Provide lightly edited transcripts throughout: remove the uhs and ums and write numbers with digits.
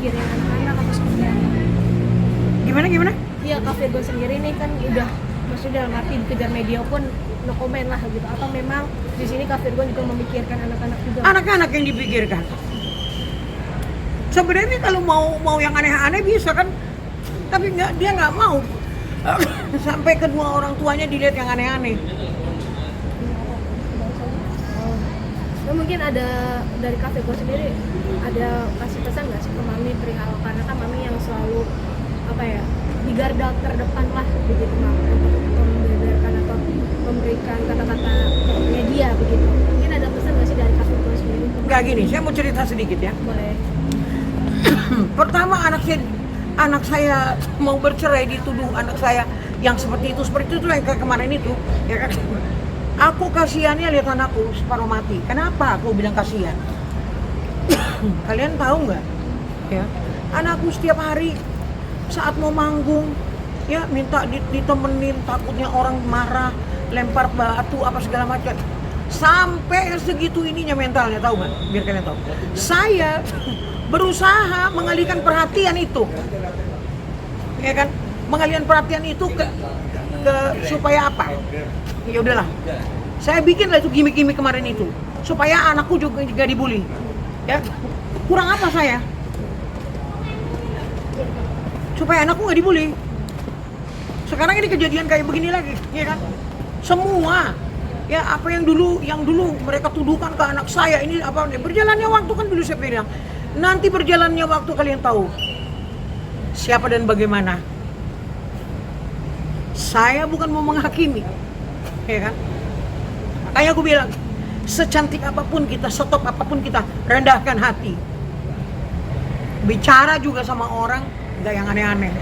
mikirin anak-anak atau seperti apa? Gimana? Iya, Kak Virgon sendiri nih kan udah maksudnya dalam arti dikejar media pun no comment lah gitu. Atau memang di sini Kak Virgon juga memikirkan anak-anak juga? Anak-anak yang dipikirkan. Sebenarnya kalau mau yang aneh-aneh bisa kan, tapi dia nggak mau. Sampai kedua orang tuanya dilihat yang aneh-aneh. Nah, mungkin ada dari Kak Virgon sendiri ada kasih pesan nggak sih ke Mami perihal, karena kan Mami yang selalu apa ya di garda terdepan lah begitu Mami untuk membeberkan atau memberikan kata-kata media begitu. Mungkin ada pesan nggak sih dari Kak Virgon sendiri? Nggak gini, saya mau cerita sedikit ya. Boleh. Pertama anak saya mau bercerai, dituduh anak saya yang seperti itu yang kemarin itu ya kan. Aku kasihannya lihat anakku separuh mati. Kenapa aku bilang kasihan? Kalian tahu nggak ya, anakku setiap hari saat mau manggung ya minta ditemenin, takutnya orang marah, lempar batu apa segala macam. Sampai segitu ininya mentalnya, tahu nggak? Biar kalian tahu. Saya berusaha mengalihkan perhatian itu, ya kan? Mengalihkan perhatian itu ke supaya apa? Ya udahlah, saya bikinlah itu gimmick-gimmick kemarin itu supaya anakku juga dibully. Ya, kurang apa saya? Supaya anakku nggak dibully. Sekarang ini kejadian kayak begini lagi, ya kan? Semua ya apa yang dulu mereka tuduhkan ke anak saya ini apa? Berjalannya waktu kan dulu saya bilang, nanti berjalannya waktu kalian tahu siapa dan bagaimana. Saya bukan mau menghakimi, ya kan? Makanya aku bilang, secantik apapun kita, setop apapun kita, rendahkan hati. Bicara juga sama orang, nggak yang aneh-aneh.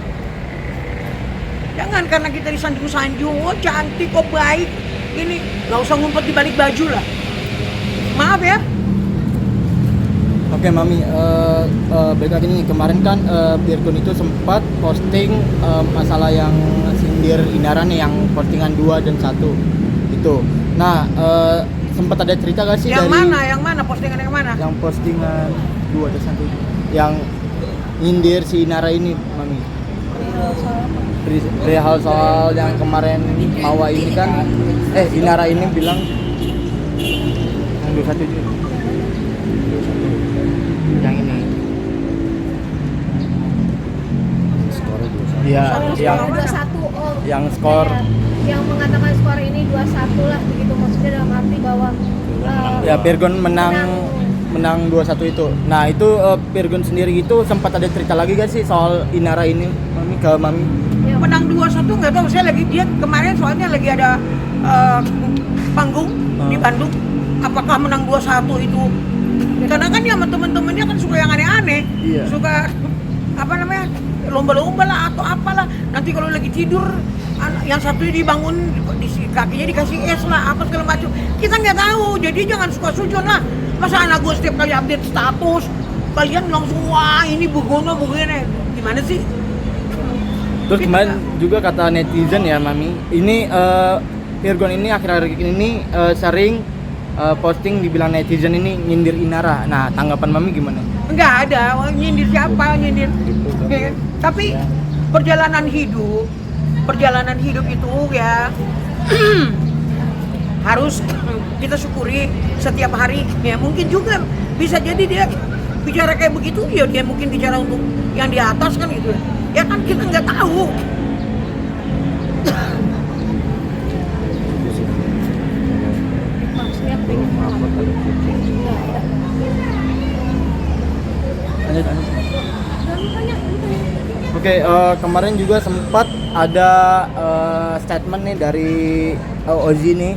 Jangan karena kita disanjung-sanjung, oh cantik, oh baik, ini nggak usah ngumpet di balik baju lah. Maaf ya. Oke Mami, balik lagi nih, kemarin kan Virgon itu sempat posting masalah yang sindir Inara nih, yang postingan 2 dan 1 itu. Nah, sempat ada cerita gak sih Yang dari mana? Postingan yang mana? yang postingan 2 dan 1 yang nyindir si Inara ini, Mami? Perihal soal yang kemarin Mawa ini kan, Inara ini bilang yang 21 juga. Yang ini skor 21. Iya, yang 21 oh. yang skor Yang mengatakan skor ini 21 lah begitu, maksudnya dalam arti bahwa ya Virgon menang 21 itu. Nah, itu Virgon sendiri itu sempat ada cerita lagi gak sih soal Inara ini, Mami, ke Mami? ya, Menang 21 nggak tahu, saya lagi dia kemarin soalnya lagi ada panggung di Bandung. Apakah menang 21 itu? Karena kan dia sama temen-temennya kan suka yang aneh-aneh, Iya. suka apa namanya lomba-lomba lah atau apalah. Nanti kalau lagi tidur yang satunya dibangun, kakinya dikasih es lah apa segala macam. Kita nggak tahu, jadi jangan suka sujon lah. Masa anak gue setiap kali update status kalian langsung wah ini begono begini, gimana sih? Terus kemarin juga kata netizen ya Mami, ini Virgon ini akhir-akhir ini sering posting dibilang netizen ini nyindir Inara. Nah, tanggapan Mami gimana? Nggak ada, nyindir siapa, nyindir. Ya, tapi perjalanan hidup itu ya harus kita syukuri setiap hari. Ya mungkin juga bisa jadi dia bicara kayak begitu, ya dia mungkin bicara untuk yang di atas kan gitu. Ya kan kita nggak tahu. maksudnya pengen Oke, kemarin juga sempat ada statement nih dari Ozi nih.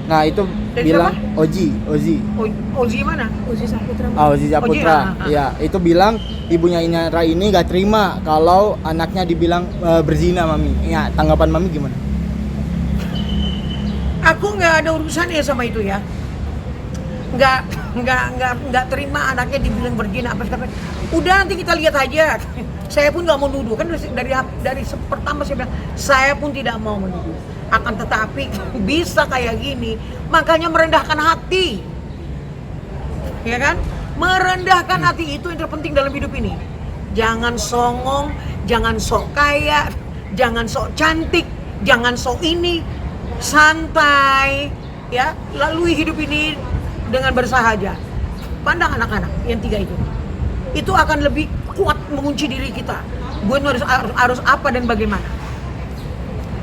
Nah, itu Dari bilang siapa? Ozi. Ozi mana? Uji Saputra. Ozi Saputra. Ozi, Iya, itu bilang ibunya Inara ini gak terima kalau anaknya dibilang berzina, Mami. Ya, tanggapan Mami gimana? Aku nggak ada urusannya sama itu ya. Nggak terima anaknya dibilang berzina apa segala. Udah nanti kita lihat aja. Saya pun nggak mau nuduh kan dari pertama saya bilang saya pun tidak mau menuduh. Akan tetapi bisa kayak gini, makanya merendahkan hati, ya kan? Merendahkan hati itu yang terpenting dalam hidup ini. jangan songong, jangan sok kaya, jangan sok cantik, jangan sok ini, santai, ya, lalui hidup ini dengan bersahaja. Pandang anak-anak yang 3 itu akan lebih kuat mengunci diri kita. Gue harus apa dan bagaimana.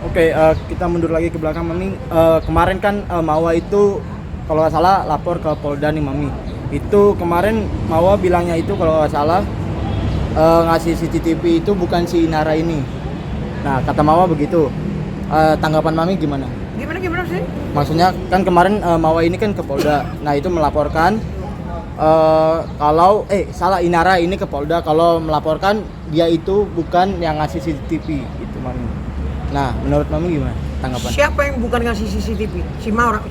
Oke, kita mundur lagi ke belakang Mami. Kemarin kan Mawa itu kalau nggak salah lapor ke Polda nih Mami. Itu kemarin Mawa bilangnya itu kalau nggak salah ngasih CCTV itu bukan si Inara ini. Nah kata Mawa begitu. Tanggapan Mami gimana? Gimana sih? Maksudnya kan kemarin Mawa ini kan ke Polda. Nah itu melaporkan kalau salah Inara ini ke Polda kalau melaporkan dia itu bukan yang ngasih CCTV itu Mami. Nah menurut Mami gimana tanggapan? Siapa yang bukan ngasih CCTV? Si Mawar?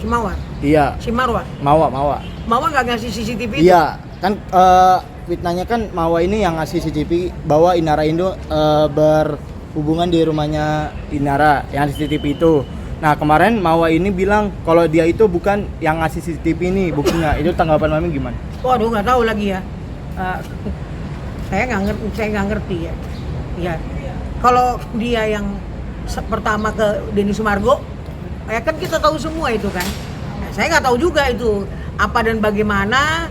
Iya. Si Marwah? Mawa Nggak ngasih CCTV itu? iya kan fitnahnya kan Mawa ini yang ngasih CCTV bahwa Inara Indo berhubungan di rumahnya Inara yang CCTV itu. Nah kemarin Mawa ini bilang kalau dia itu bukan yang ngasih CCTV ini buktinya. Itu tanggapan Mami gimana? Waduh, nggak tahu lagi ya. Saya nggak ngerti ya. Ya, kalau dia yang pertama ke Denny Sumargo, ya kan kita tahu semua itu kan. Nah, saya nggak tahu juga itu apa dan bagaimana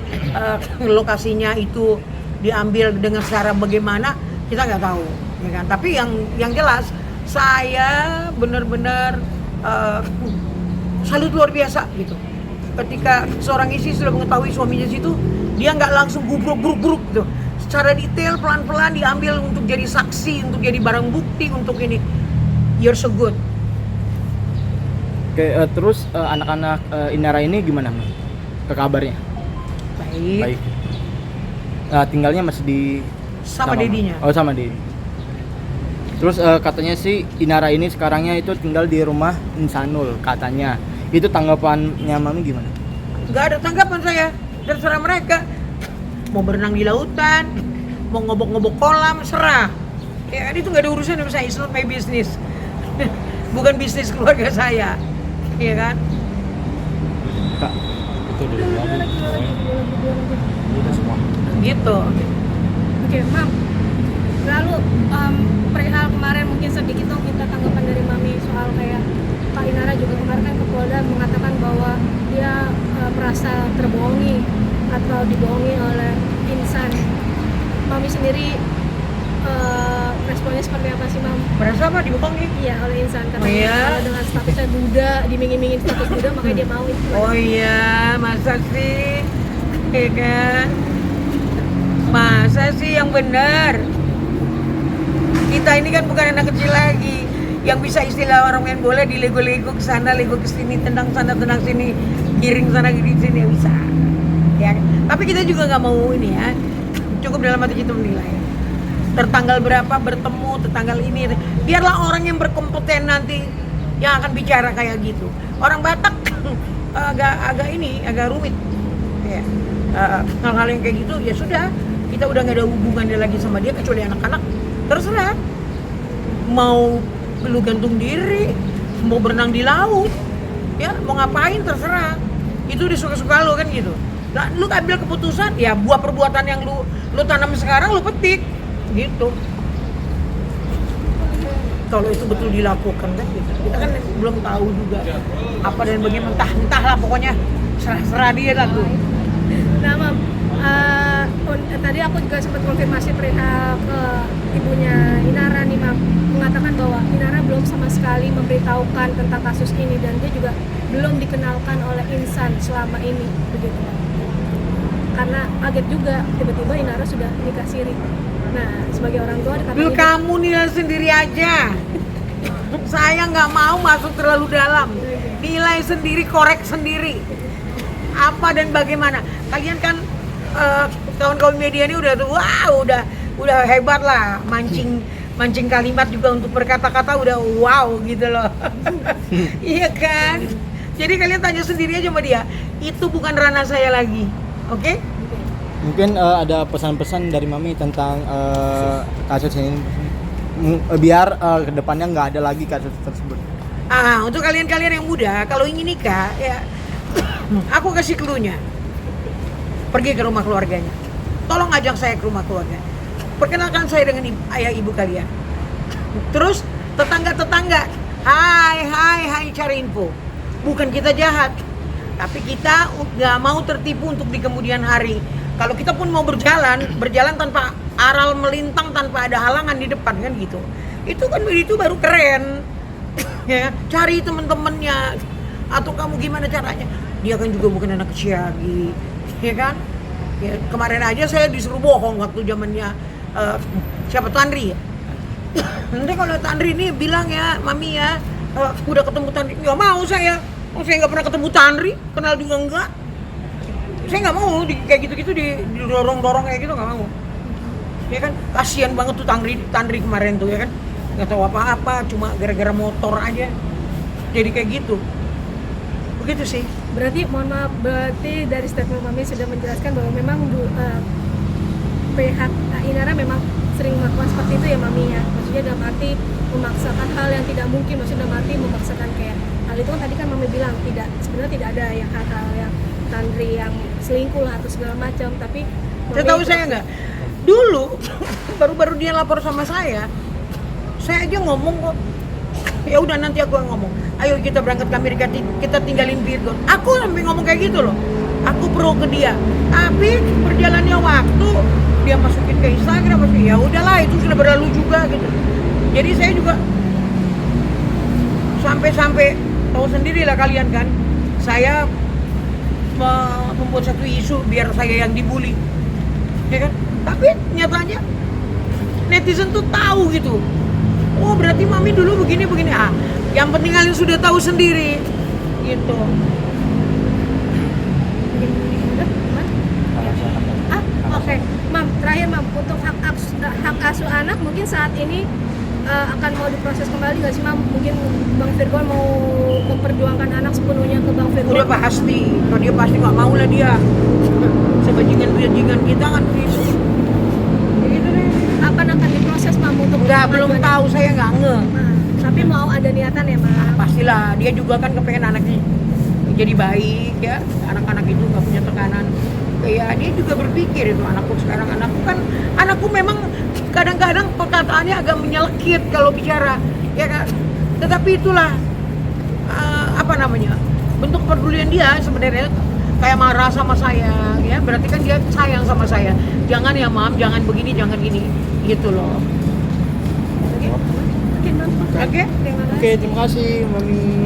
lokasinya itu diambil dengan cara bagaimana, kita nggak tahu, ya kan. Tapi yang jelas saya benar-benar salut luar biasa gitu. Ketika seorang istri sudah mengetahui suaminya situ, dia nggak langsung gubruk gitu. Secara detail pelan-pelan diambil untuk jadi saksi, untuk jadi barang bukti, untuk ini. You're so good. Oke, terus anak-anak Inara ini gimana Mami? Ke kabarnya? Baik. Tinggalnya masih di Sama dedinya. Oh sama Dedi. Terus katanya sih Inara ini sekarangnya itu tinggal di rumah Insanul katanya. Itu tanggapannya Mami gimana? Gak ada tanggapan saya, terserah mereka. Mau berenang di lautan, mau ngobok-ngobok kolam, serah. Ya itu gak ada urusan sama saya, it's not my business. Bukan bisnis keluarga saya, iya kan? Kak, Itu udah jadi. Udah semua. Gitu. Oke, Mam. Lalu perihal kemarin mungkin sedikit dong minta tanggapan dari Mami soal kayak Pak Inara juga kemarin kan ke Polda mengatakan bahwa dia merasa terbohongi atau dibohongi oleh insan. Mami sendiri responnya seperti apa sih, Mam? Merasa apa dibohongi? Iya, oleh insan katanya Oh, iya? kalau dengan statusnya Buddha, dimingin-mingin status Buddha makanya dia mau itu. Oh iya, masa sih? Ya kan? Masa sih yang benar? Kita ini kan bukan anak kecil lagi yang bisa istilah orang main bola di lego-lego ke sana, lego ke sini, tendang sana, tendang sini, giring sana, giring sini, ya bisa. Ya, tapi kita juga nggak mau ini ya. Cukup dalam hati kita menilai. Tertanggal berapa bertemu, tertanggal ini. Biarlah orang yang berkompeten nanti yang akan bicara kayak gitu. Orang Batak agak rumit. Ya. Hal-hal yang kayak gitu ya sudah, kita udah nggak ada hubungannya lagi sama dia kecuali anak-anak. Terserah. Mau lu gantung diri, mau berenang di laut, ya mau ngapain terserah. Itu disuka-suka lu kan gitu. Nah, lu ambil keputusan, ya buah perbuatan yang lu tanam sekarang lu petik, gitu. Kalau itu betul dilakukan kan gitu. Kita kan belum tahu juga apa dan bagaimana, entahlah pokoknya serah dia lah tuh. Nah, Mam, tadi aku juga sempat konfirmasi perihal ke ibunya Inara nih, Mam, mengatakan bahwa Inara belum sama sekali memberitahukan tentang kasus ini dan dia juga belum dikenalkan oleh insan selama ini, begitu. Karena kaget juga tiba-tiba Inara sudah nikah siri. Nah, sebagai orang tua Lu kamu nilai sendiri aja. Saya nggak mau masuk terlalu dalam. Nilai sendiri, korek sendiri. Apa dan bagaimana? Kalian kan kawan-kawan media ini udah tuh, wow, udah hebat lah, mancing kalimat juga untuk berkata-kata udah wow gitu loh. Iya kan? Jadi kalian tanya sendiri aja sama dia. Itu bukan ranah saya lagi. Oke? Mungkin ada pesan-pesan dari Mami tentang kasus ini biar kedepannya nggak ada lagi kasus tersebut. Untuk kalian-kalian yang muda, kalau ingin nikah, ya aku kasih clue-nya. Pergi ke rumah keluarganya. Tolong ajak saya ke rumah keluarga. perkenalkan saya dengan ayah ibu kalian. Terus tetangga-tetangga, hai cari info. Bukan kita jahat, tapi kita nggak mau tertipu untuk di kemudian hari. Kalau kita pun mau berjalan tanpa aral melintang, tanpa ada halangan di depan kan gitu. Itu baru keren. Ya, cari teman-temannya atau kamu gimana caranya? Dia kan juga bukan anak Ciagi, ya kan? Ya, kemarin aja saya disuruh bohong waktu zamannya siapa Tandri ya? Nanti kalau Tandri ini bilang ya, Mami ya, udah ketemu Tandri, nggak mau saya. Saya nggak pernah ketemu Tandri, kenal juga enggak. Saya nggak mau kayak gitu-gitu didorong-dorong kayak gitu, nggak mau. Ya kan, kasihan banget tuh Tandri kemarin tuh ya kan, nggak tahu apa-apa, cuma gara-gara motor aja jadi kayak gitu. Begitu sih. Berarti mohon maaf, berarti dari statement Mami sudah menjelaskan bahwa memang pihak Inara memang sering melakukan seperti itu ya Mami ya. Maksudnya dalam arti memaksakan hal yang tidak mungkin, maksudnya dalam arti memaksakan kayak hal itu kan tadi kan Mami bilang sebenarnya tidak ada yang hal-hal yang Tandri yang selingkuh lah atau segala macam, tapi Saya tahu saya nggak. Dulu baru-baru dia lapor sama saya aja ngomong kok. Ya udah nanti aku yang ngomong. Ayo kita berangkat ke Amerika, kita tinggalin Virgon. Aku sampai ngomong kayak gitu loh. Aku pro ke dia. Tapi berjalannya waktu dia masukin ke Instagram, ya udahlah itu sudah berlalu juga gitu. Jadi saya juga sampai tahu sendiri lah kalian kan. Saya membuat satu isu biar saya yang dibully. Ya kan? Tapi nyatanya netizen tuh tahu gitu. Oh berarti Mami dulu begini. Yang penting kalian sudah tahu sendiri gitu. Oke, Mam, terakhir Mam, untuk hak asuh anak mungkin saat ini akan mau diproses kembali nggak sih Mam? Mungkin Bang Virgon mau memperjuangkan anak sepenuhnya ke Bang Virgon? Udah pasti, kalau dia pasti nggak mau lah dia. Sebajingan kita kan gitu deh. Apa akan diproses Mam untuk Belum tahu, saya nggak nge. Nah, tapi mau ada niatan ya Mam? Pastilah, dia juga kan kepengen anaknya jadi baik ya, anak-anak itu nggak punya tekanan. Ya dia juga berpikir itu anakku memang kadang-kadang perkataannya agak menyelekit kalau bicara ya kan, tetapi itulah bentuk pedulian dia sebenarnya, kayak marah sama saya ya, berarti kan dia sayang sama saya. Jangan ya Mam, jangan begini, jangan gini gitu loh. Oke, Oke, Mam. Oke. Terima kasih. Oke, terima kasih Mami.